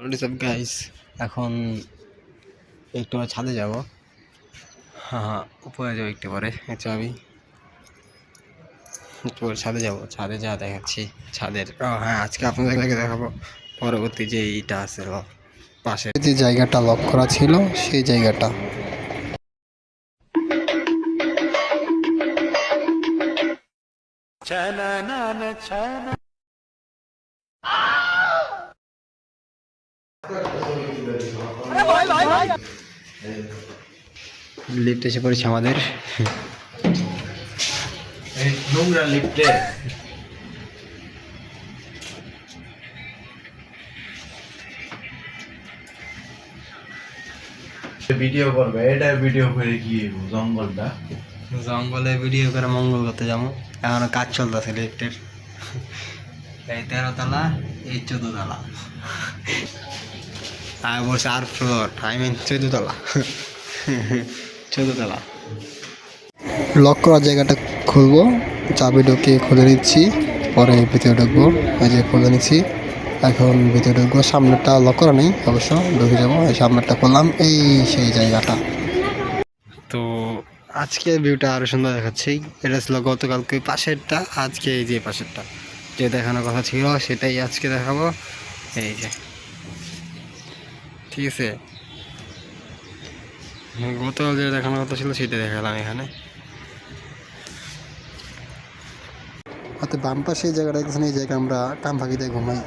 WhatsApp guys, এখন একটু ছাদে যাব। হ্যাঁ, উপরে যাবো একটু পরে। আচ্ছা, আমি একটু পরে ছাদে যাব। ছাদে যা দেখাচ্ছি ছাদের। হ্যাঁ, আজকে আপনাদেরকে দেখাবো পরবর্তী যে এইটা আছে পাশে যে জায়গাটা লক করা ছিল সেই জায়গাটা। লিফট এসে পড়েছে আমাদের। নোংরা লিফটে ভিডিও করবে, এটা ভিডিও করে কি জঙ্গলটা জঙ্গলে ভিডিও করে মঙ্গল করতে যাবো। এখনো কাজ চলতেছে লিফটের। এই 13 তলা, এই 14 তলা, আর বলছে আর ফ্লোর, আই মিন 14 তলা। 14 তলা। লক করা জায়গাটা খুলবো, চাবি ঢুকিয়ে খুলে নিচ্ছি, পরে ভিতরে ঢুকবো। এই যে খুলে নিচ্ছি, এখন ভিতরে ঢুকবো। সামনেরটা লক করা নেই অবশ্য, ঢুকে যাবো। এই সামনেরটা করলাম, এই সেই জায়গাটা। তো আজকে ভিউটা আরও সুন্দর দেখাচ্ছি। এটা ছিল গতকালকে পাশেরটা, আজকে এই যে পাশেরটা যে দেখানোর কথা ছিল সেটাই আজকে দেখাবো। এই যে, ঠিক আছে, গতকাল যে দেখানোর কথা ছিল সেটা দেখালাম এখানে। অত বাম পাশে এই জায়গাটা দেখছেন, এই জায়গায় আমরা কাম ফাঁকিতে ঘুমাই।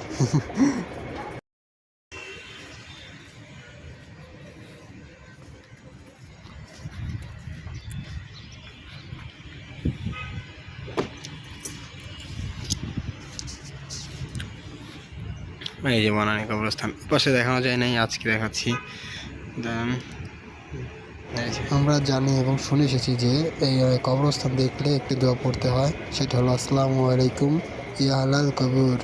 এই যে বনানী কবরস্থান, পাশে দেখানো যায় নাই, আজকে দেখাচ্ছি। দেন আমরা জানি এবং শুনে এসেছি যে এই কবরস্থান দেখলে একটি দোয়া পড়তে হয়, সেটা হলো আসসালামু আলাইকুম ইয়া আলাল কবর।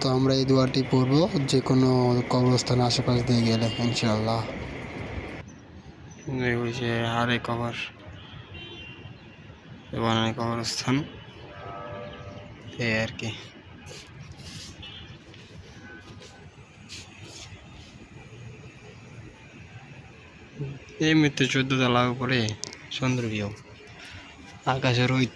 তো আমরা এই দোয়াটি পড়বো যে কোনো কবরস্থানের আশেপাশ দিয়ে গেলে ইনশাআল্লাহ। যে হারে কবর, বনানী কবরস্থান, এই আর কি। এমনিতে 14 তলার উপরে সুন্দর ভিউ, আকাশের ওই